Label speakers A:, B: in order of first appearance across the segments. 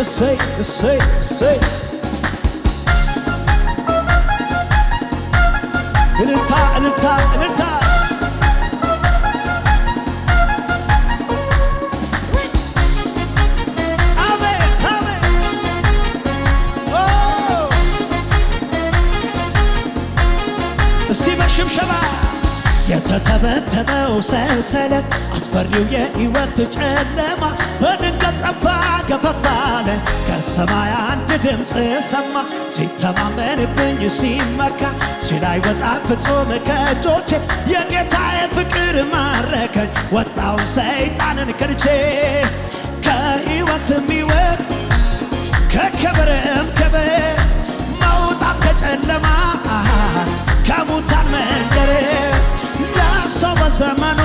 A: እሰይ እሰይ እሰይ እልልታ እልልታ እልልታ እስቲ በሽብሸባ የተተበተበው ሰንሰለት አስፈሪው የሕይወት ጨለማ በድንገት ጠፋ ገፈፍ አለ። ከሰማይ አንድ ድምፅ ሰማ ሲተማመንብኝ ሲመካ ሲላይ ወጣ ፍጹም ከእጆቼ የጌታዬ ፍቅር ማረከኝ። ወጣው ሰይጣንን ክድቼ ከሕይወትም ሕይወት ከክብርም ክብር መውጣት ከጨለማ ከሙታን መንደር ለሰው በዘመኑ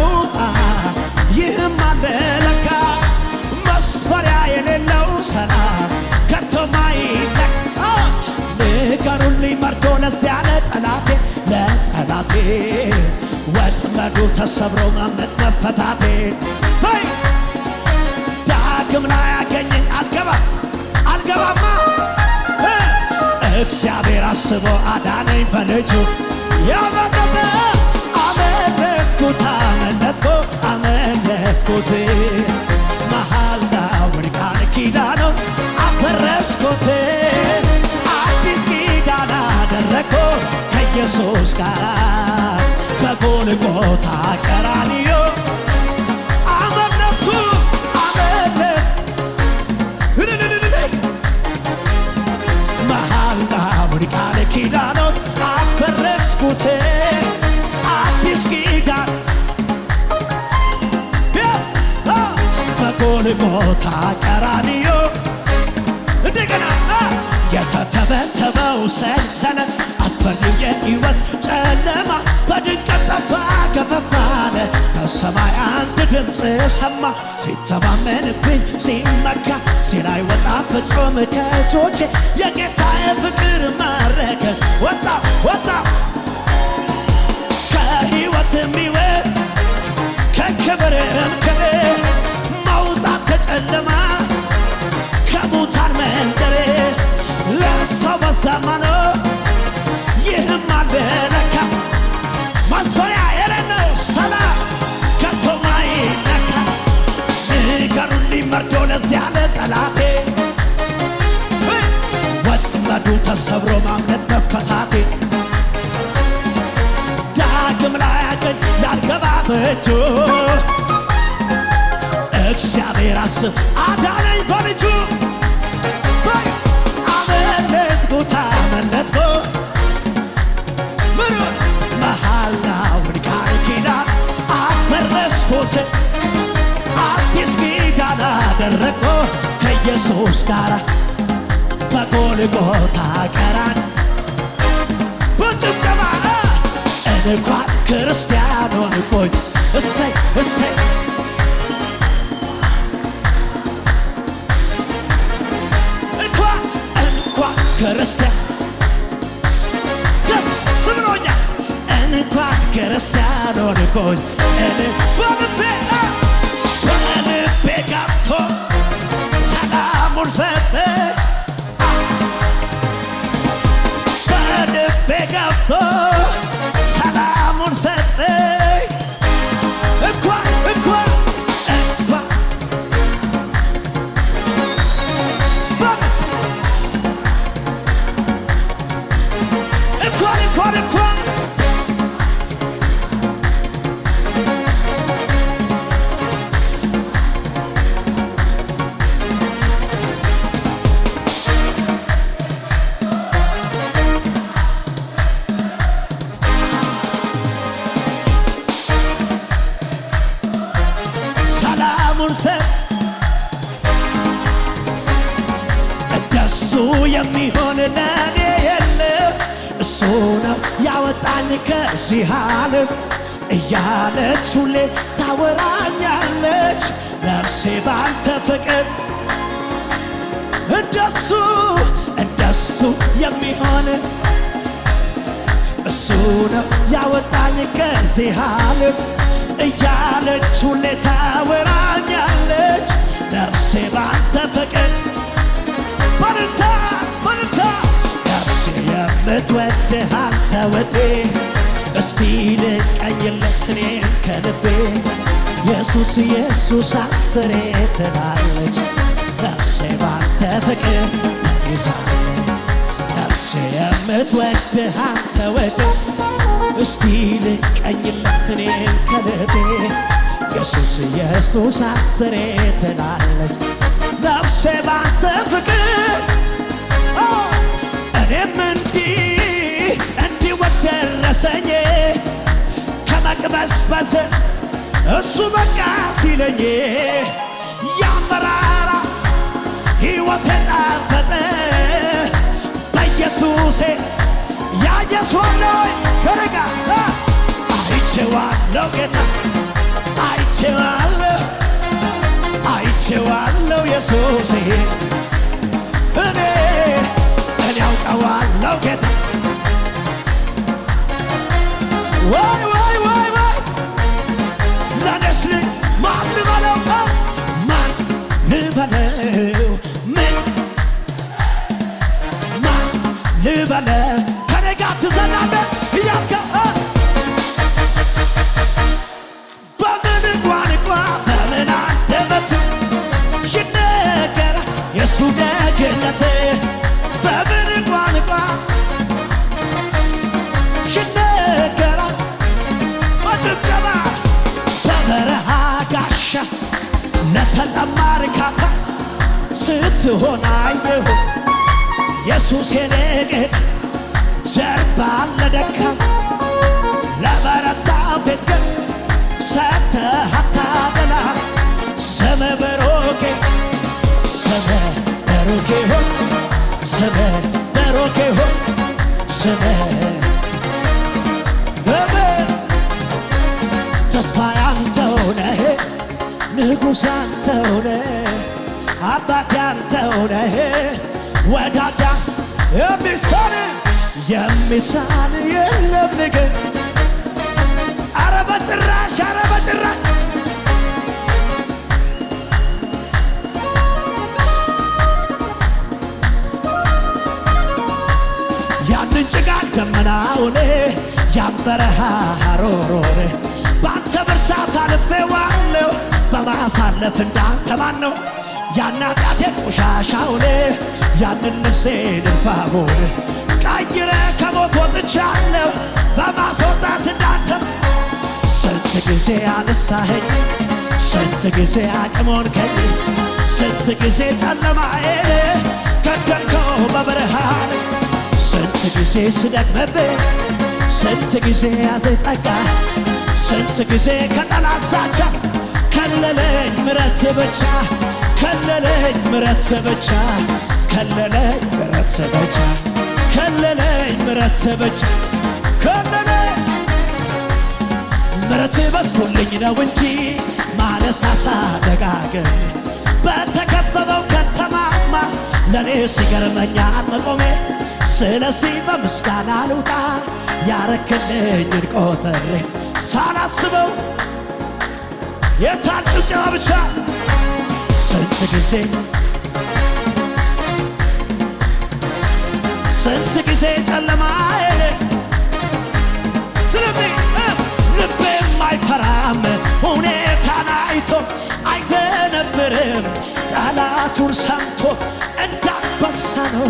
A: ይህም አለ ለካ መስፈሪያ የሌለው ሰላም ከቶ ማይለካ። ንገሩልኝ መርዶ ለዚያ ለጠላቴ ወጥመዱ ተሰብሮ ማምለጥ መፈታቴ ዳግም ላይ ያገኘኝ አልገባማ እግዚአብሔር አስቦ አዳነኝ በልጁ ያመለጠ አመለጥኩት መሃላውን ቃል ኪዳኑን አፈረስኩት። አዲስ ኪዳን አደረግኩ ከኢየሱስ ጋር በጎልጎታ ቀራንዮ አመለጥኩ መሃላውን ቃል ኪዳኑን አፈረስኩት። አዲስ ኪዳን በጎልጎታ ቀራንዮ እንደገና የተተበተበው ሰንሰለት አስፈሪው የሕይወት ጨለማ በድንገት ጠፋ ገፈፍ አለ። ከሰማይ አንድ ድምፅ ሰማ ሲተማመንብኝ ሲመካ ሲላይ ወጣ ፍጹም ከእጆቼ የጌታዬ ፍቅር ማረከኝ። ወጣ ከሕይወትም ሕይወት ከክብርም ክብር መውጣት ከጨለማ ከሙታን መንደር ለሰው በዘመኑ ይህም አለ ለካ መስፈሪያ የሌለው ሰላም ከቶ ማይለካ። ንገሩልኝ መርዶ ለዚያ ለጠላቴ ወጥመዱ ተሰብሮ ማምለጥ መፈታቴ ዳግም ላይ ያገኝ ላልገባ በእጁ እግዚአብሔር አስብ አዳነኝ በልጁ አመለጥኩት ምኑ መሃላውን ቃል ኪዳን አፈረስኩት። አዲስ ኪዳን አደረግኩ ከኢየሱስ ጋር በጎልጎታ ቀራንዮ በጭብጨባ እንኳን ክርስቲያን ሆንኩኝ እሰይ እሰይ ክርስቲያን ደስ ብሎኛል። እንኳን ክርስቲያን ሆንኩኝ በልቤ ገብቶ ሰላሙን ሰጠኝ። በልቤ ገብቶ ሰላሙን ሰጠኝ። እንኳን እንደሱ የሚሆን ለኔ የለም። እሱ ነው ያወጣኝ ከዚህ ዓለም እያለች ሁሌ ታወራኛለች ነፍሴ ባንተ ፍቅር። እንደሱ የሚሆን እሱ ነው ያወጣኝ ከዚህ ዓለም እያለች ሁሌ ታወራኛለች ነፍሴ ባንተ ፍቅር በርታ በርታ ነፍሴ የምትወድህ አንተ ወዴ እስቲ ልቀኝልህ እኔን ከልቤ ኢየሱስ ኢየሱስ አስሬ ትላለች ነፍሴ ባንተ ፍቅር ተይዛለች ነፍሴ የምትወድህ አንተ ወዴ እስቲ ልቀኝልህ እኔን ከልቤ ኢየሱስ ኢየሱስ አስሬ ትላለች ነፍሴ ባንተ ፍቅር እኔም እንዲህ ወደረሰኝ ከመቅበዝበዝ እሱ በቃ ሲለኝ ያመራራ ሕይወቴ ጣፈጠ በኢየሱሴ ያየሷለሁ ከረጋ አይቼዋለሁ ጌታ አይቼዋለሁ ኢየሱሴ እኔ ያውቀዋለሁ ጌታ ወይ ወይ ወይ ወይ ለነስ ማን ልበለው ማን ልበለው ማን ልበለው ከኔ ጋር ትዘላለህ እያልከ በምን ቋንቋ በምን አንደበት ይነገር የሱ ደግነት በምን ቋንቋ ይነገር በጭብጨባ በበረሃ ጋሻ ለተጠማ እርካታ ስትሆን አየሁ ኢየሱስ የኔ ጌታ ጀርባ ለደካማ ለበረታ ፊት ግን ሰጥተህ አታበላ ስምህ ብሩክ ስምህ ብሩክ ይሁን ስምህ ብሩክ ይሁን ስምህ ተስፋ ያንተው ነህ ንጉሥ ያንተው ነህ አባት ያንተው ነህ ወዳጃ የሚሳን የለም ንግር ኧረ በጭራሽ ያንን ጭጋግ ደመናውን ያን በረሃ ሐሩሩን ባንተ ብርታት አልፌዋለሁ በማሳለፍ እንዳንተ ማን ነው ያን ኃጢአቴን ቆሻሻውን ያንን ነፍሴን እልፋሙን ቀይረ ከሞት ወጥቻለሁ በማስወጣት እንዳንተ ስንት ጊዜ አነሳኸኝ ስንት ጊዜ አቅም ሆንከኝ ስንት ጊዜ ጨለማዬን ገደልከው በብርሃን ስንት ጊዜ ስደክምብህ ስንት ጊዜ ያዘኝ ጸጋ ስንት ጊዜ ከጠላት ዛቻ ከለለኝ ምሕረት ብቻ ከለለኝ ምሕረት ብቻ ከለለኝ ምሕረት ብቻ ከለለኝ ምሕረት ብቻ ከለለኝ ምሕረት በዝቶልኝ ነው እንጂ ማለሳሳ ደጋግሜ በተከበበው ከተማማ ለኔ ሲገርመኛል መቆሜ ስለዚህ በምስጋና ልውጣ ያረክልኝን ቆጥሬ ሳላስበው የታል ጭብጨባ ብቻ ስንት ጊዜ ጨለማዬ ስለዚህ ልቤም አይፈራም ሁኔታን አይቶ አይደነብርም ጠላቱን ሰምቶ እንዳንበሳ ነው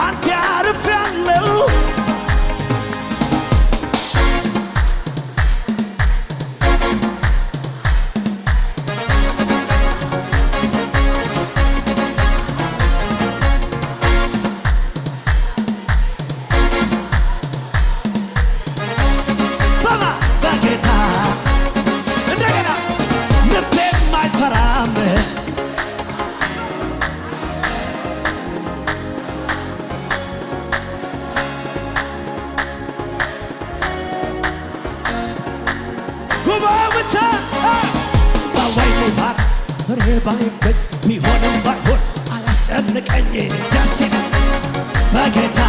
A: አንተ አርፌያለሁ በጌታ እንደገና ልቤም አይፈራም ጉባኤው ብቻ በወይኔ ባር ፍሬ ባይገኝ ቢሆንም ባይሆን አያስጨንቀኝ ደስ ይለኝ በጌታ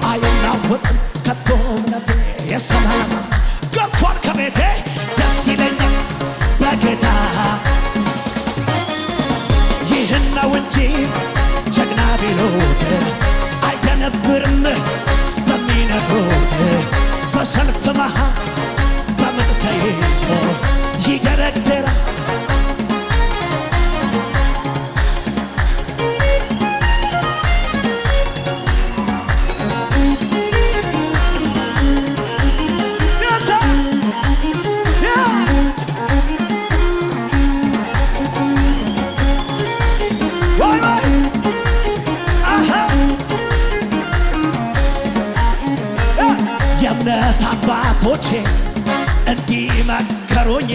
A: አይናወጥም ከቶ እምነት የሰላም ገብቷል ከቤቴ ደስ ይለኛል በጌታ ይህን ነው እንጂ ጀግና ቢሉት አይደነብርም በሚነግሩት በሰልፍ መሃል በምጥ ተይዞ ይደረደራል የእምነት አባቶቼ እንዲመከሩኝ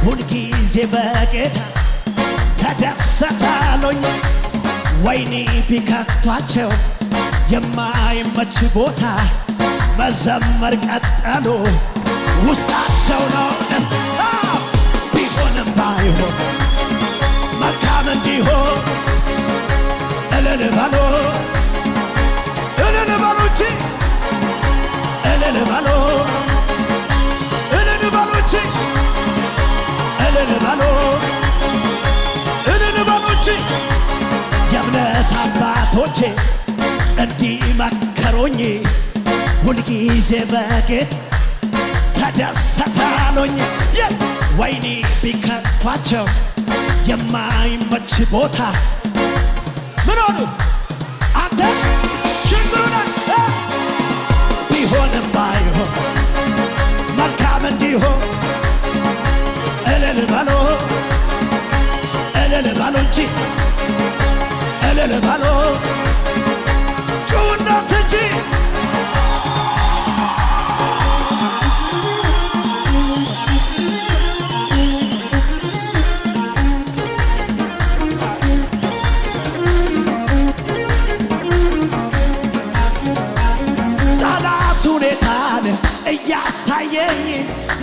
A: ሁልጊዜ በጌታ ተደሰታሉኝ ወይኒ ቢከቷቸው የማይመች ቦታ መዘመር ቀጠሉ ውስጣቸው ነው ደስ ቢሆንም ባይሆን መልካም እንዲሆን እልል በሉ እልል በሉ እንጂ እልል በሉ እልል በሉ እንጂ እልል በሉ እልል በሉ እንጂ የእምነት አባቶቼ እንዲመከሩኝ ሁልጊዜ በጌታ ተደሰታሉኝ ወይኒ ቢከቷቸው የማይመች ቦታ ምን ሆኑ አንተ ችግሩን ቢሆንም ባይሆን መልካም እንዲሆን እልል በሉ እንጂ እልል በሉ ጩኸት እንጂ እያሳየኝ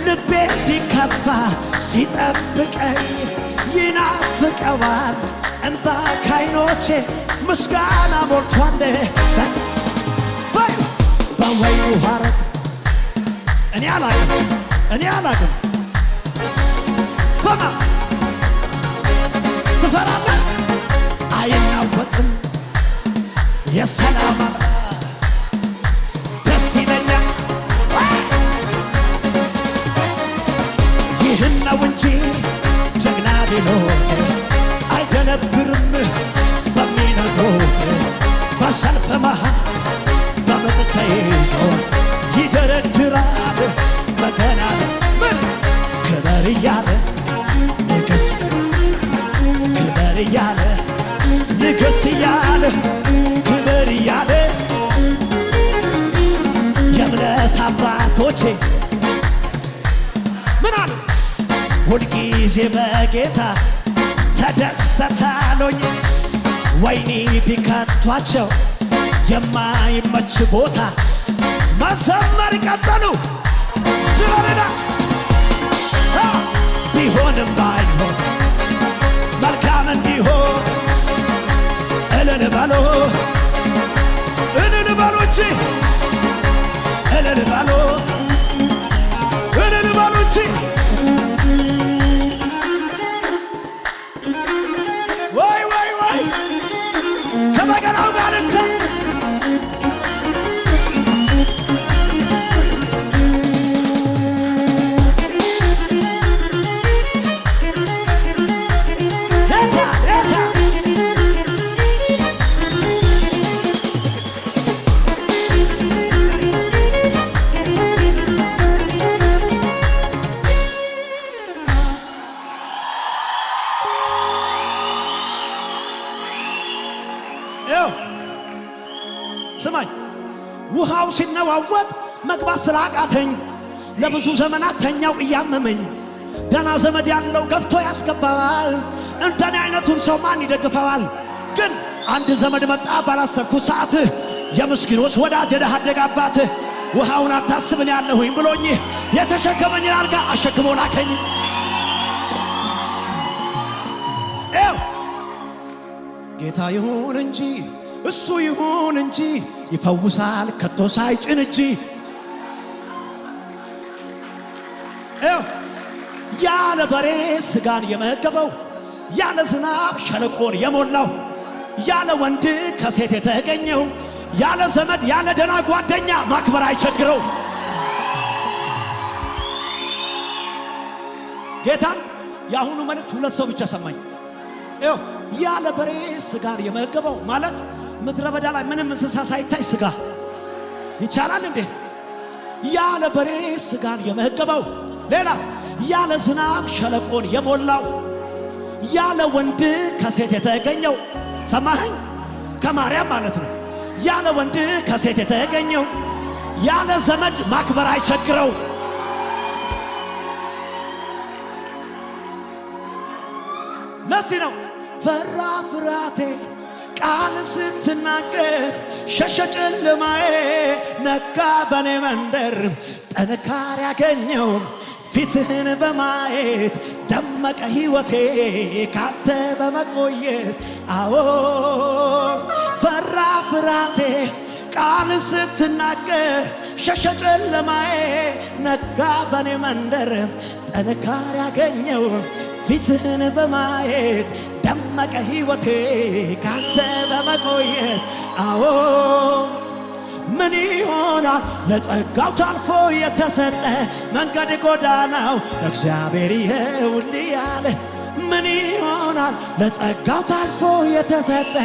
A: ልቤ ቢከፋ ሲጠብቀኝ ይናፍቀዋል እንባ ካይኖቼ ምስጋና ሞልቷል በወይኑ ሐረግ እኔ አላቅም በማ ትፈራለህ አይናወጥም የሰላም አምላክ ደስ ይለኛል ይህን ነው እንጂ ጀግና ቢሉት አይደነብርም በሚነግሩት በሰልፍ መሃል በምጥ ተይዞ ይደረድራል በገና ምን ክበር እያለ ንገስ ክበር እያለ ንገስ እያለ ክበር እያለ የእምነት አባቶቼ ምን አሉ ሁልጊዜ በጌታ ተደሰታሉኝ ወይኒ ቢከቷቸው የማይመች ቦታ መዘመር ቀጠሉ ስለሌላ ቢሆንም ባይሆን መልካም እንዲሆን እልል በሉ እንጂ እልል በሉ እንጂ ወይ ከበገናው ጋር ስማኝ ውሃው ሲነዋወጥ መግባት ስላቃተኝ ለብዙ ዘመናት ተኛው እያመመኝ ደና ዘመድ ያለው ገፍቶ ያስገባዋል እንደኔ አይነቱን ሰው ማን ይደግፈዋል ግን አንድ ዘመድ መጣ ባላሰብኩት ሰዓት የምስኪኖች ወዳጅ የደሃ አደግ አባት ውሃውን አታስብን ያለሁኝ ብሎኝ የተሸከመኝን አልጋ አሸክሞ ላከኝ ጌታ ይሁን እንጂ እሱ ይሁን እንጂ ይፈውሳል ከቶ ሳይጭን እጅ ያለ በሬ ስጋን የመገበው ያለ ዝናብ ሸለቆን የሞላው ያለ ወንድ ከሴት የተገኘው ያለ ዘመድ ያለ ደና ጓደኛ ማክበር አይቸግረው ጌታን ያሁኑ መልእክት ሁለት ሰው ብቻ ሰማኝ። ያለ በሬ ስጋን የመገበው ማለት ምድረ በዳ ላይ ምንም እንስሳ ሳይታይ ስጋ ይቻላል እንዴ? ያለ በሬ ስጋን የመገበው ሌላስ ያለ ዝናብ ሸለቆን የሞላው ያለ ወንድ ከሴት የተገኘው ሰማኸኝ? ከማርያም ማለት ነው። ያለ ወንድ ከሴት የተገኘው ያለ ዘመድ ማክበር አይቸግረው ለዚህ ነው ፈራ ፍራቴ ቃል ስትናገር ሸሸ ጨለማዬ ነጋ በኔ መንደር ጥንካሬ ያገኘው ፊትህን በማየት ደመቀ ሕይወቴ ካንተ በመቆየት አዎ ፈራ ፍራቴ ቃል ስትናገር ሸሸ ጨለማዬ ነጋ በኔ መንደር ጥንካሬ ያገኘው ፊትህን በማየት ደመቀ ሕይወቴ ካንተ በመቆየት አዎ ምን ይሆናል ለጸጋው ታልፎ የተሰጠ መንገድ ጎዳናው ለእግዚአብሔር ይኸውልህ ያለ ምን ይሆናል ለጸጋው ታልፎ የተሰጠ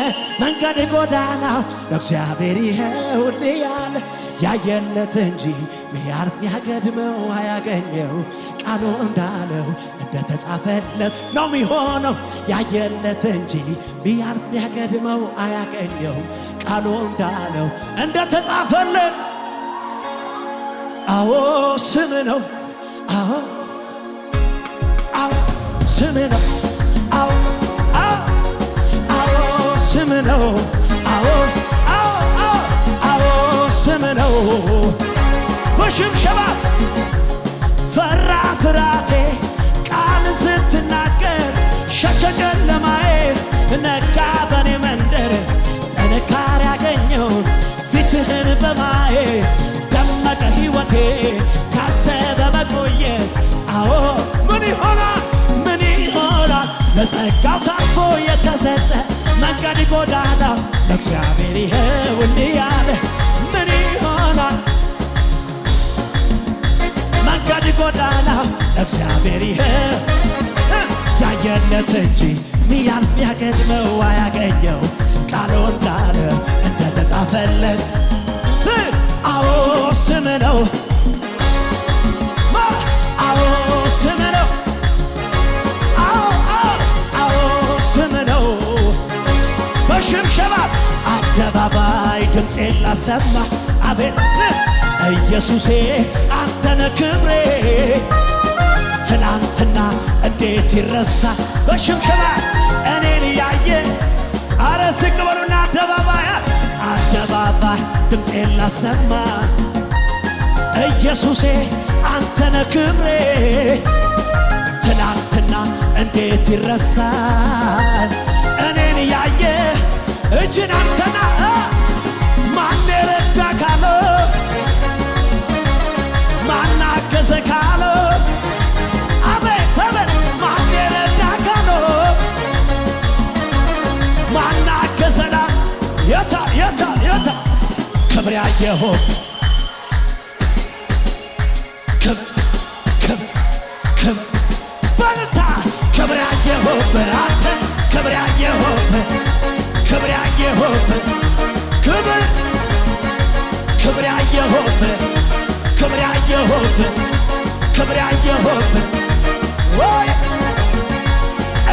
A: መንገድ ጎዳናው ለእግዚአብሔር ይኸውልህ ያለ ያየለት እንጂ ሚያርፍ ሚያገድመው አያገኘው ቃሉ እንዳለው እንደተጻፈለት ነው ሚሆነው ያየለት እንጂ ሚያርፍ ሚያገድመው አያገኘው ቃሉ እንዳለው እንደተጻፈለት አዎ ስም ነው አዎ አዎ ስም ነው አዎ አዎ ስም ነው አዎ ስም ነው በሽብሸባ ፈራ ፍራቴ ቃል ስትናገር ሸሸ ጨለማዬ ነጋ በኔ መንደር ጥንካሬ ያገኘው ፊትህን በማየት ደመቀ ሕይወቴ ካንተ በመቆየት አዎ ምን ይሆናል ለጸጋው ታልፎ የተሰጠ መንገድ ጎዳናው ለእግዚአብሔር ይኸውልህ ያለ ምን ይሆናል መንገድ ጎዳናው ለእግዚአብሔር ይኸው ያየለት እንጂ ሚያልፍ ሚያገድመው አያገኘው ቃሉ እንዳለ እንደተጻፈለት አዎ ስም ነው አዎ ስም ነው ስም ነው በሽብሸባ አደባባይ ድምፄን ላሰማ አቤት ኢየሱሴ አንተነ ክብሬ ትናንትና እንዴት ይረሳ በሽብሸባ እኔን ያየ አረ ዝቅ በሉና አደባባይ ድምፄን ላሰማ ኢየሱሴ አንተነ ክብሬ ትናንትና እንዴት ይረሳል እኔን ያየ እጅን አንሰና ማን ረዳ ካለ ማን አገዘ ካለ አቤት አቤት ማን ረዳ ካለ ማን አገዘና የታ ክብር ያየኸው በልታ ክብር ያየኸው አንተ ክብር ያየኸው ክብር ያየኸው ክብር ያየኸው ክብር ያየኸው ክብር ያየኸው ወይ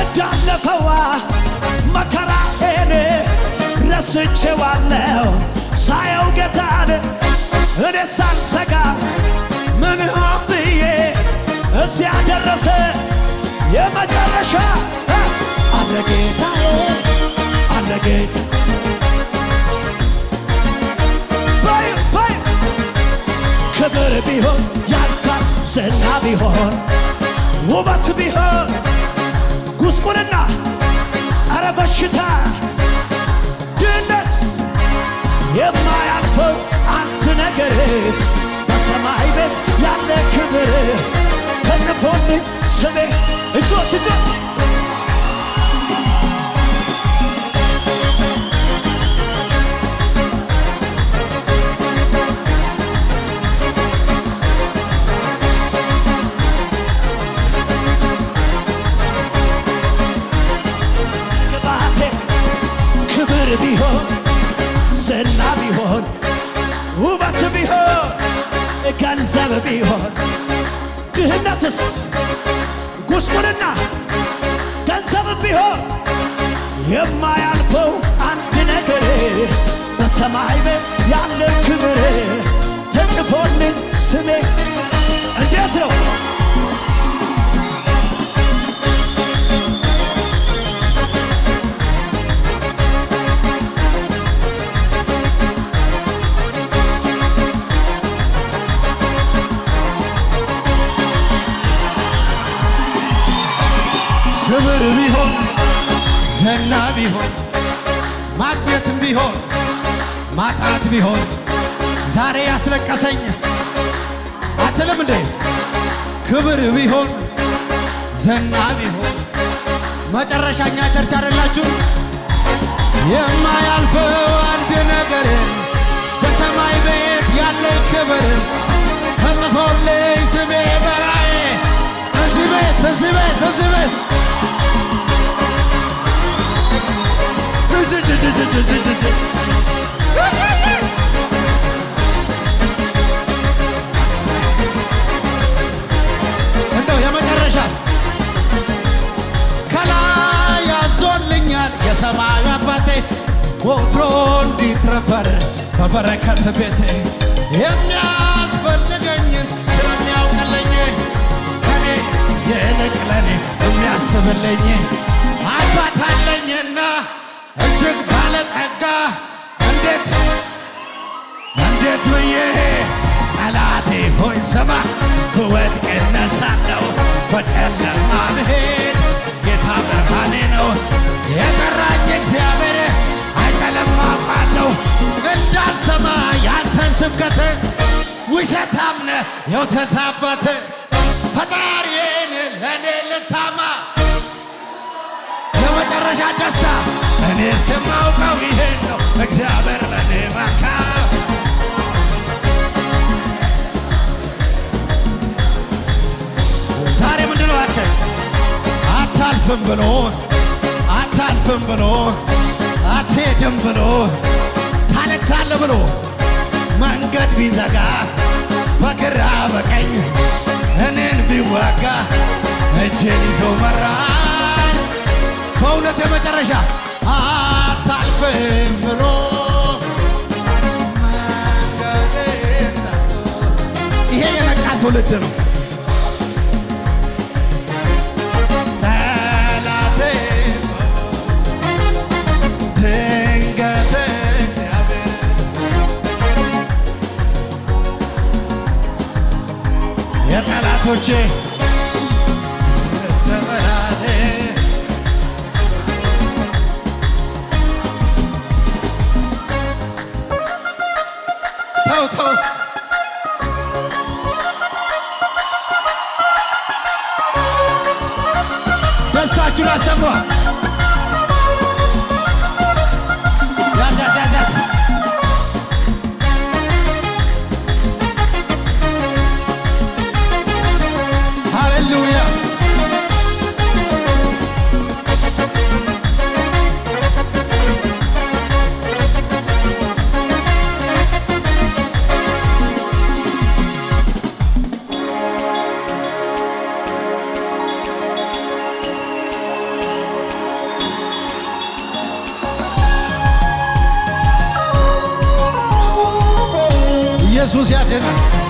A: እንዳለፈዋ መከራዬን ረስቼዋለሁ ሳየው ጌታን እኔ ሳልሰጋ ምን ሆን ብዬ እዚያ ደረሰ የመጨረሻ አለ ጌታዬ አለ ጌታ ክብር ቢሆን ያልፋል ዝና ቢሆን ውበት ቢሆን ጉስቁልና አረ በሽታ ድነት የማያልፈው አንድ ነገር በሰማይ ቤት ያለ ክብር ተጽፎልኝ ስሜ ውበት ቢሆን ገንዘብ ቢሆን ድህነትስ ጉስቁልና ገንዘብ ቢሆን የማያልፈው አንድ ነገር በሰማይ ቤት ያለ ክብር ተጽፎልኝ ስሜ እንዴት ነው
B: ክብር ቢሆን ዝና ቢሆን ማግኘትም ቢሆን ማጣት ቢሆን ዛሬ ያስለቀሰኝ አትልም እንዴ? ክብር ቢሆን ዝና ቢሆን መጨረሻኛ ቸርች አይደላችሁ? የማያልፈው አንድ ነገር በሰማይ ቤት ያለ ክብር ተጽፎልኝ ስሜ በላይ እዚህ ቤት እዚህ ቤት እዚህ ቤት እንደው የመጨረሻ ከላይ ያዞልኛል የሰማዩ አባቴ ወትሮ እንዲትረፈር በበረከት ቤቴ የሚያስፈልገኝን ስለሚያውቅልኝ ከኔ ይልቅ ለኔ የሚያስብልኝ አባት አለኝና እጅግ ባለጸጋ እንዴት ብዬ ጠላቴ ሆይ ስማ ብወድቅ እነሳለሁ በጨለማ ብሄድ ጌታ ብርሃኔ ነው የጠራኝ እግዚአብሔር አይጠለም አውቃለሁ እንዳልሰማ ያንተን ስብከት ውሸታም ነህ የውተት አባት ፈጣሪዬን ለእኔ ልታማ የመጨረሻ ደስታ እኔ ስማውቀው ይሄን ነው እግዚአብሔር ለኔ መካ ዛሬ ምንድነው አታልፍም ብሎ አትሄድም ብሎ ታለቅሳለህ ብሎ መንገድ ቢዘጋ በግራ በቀኝ እኔን ቢዋጋ እጄን ይዞ መራኝ በእውነት የመጨረሻ አታልፍም ብሎ መንገዴን ዘግቶ ይሄ የነቃ ትውልድ ነው። ጠላቴ ድንገት እግዚአብሔር የጠላቶቼ ጠላቴ ተው ደስታችሁን አሰማ ያዝ ሃሌሉያ ኢየሱስ ያድናል።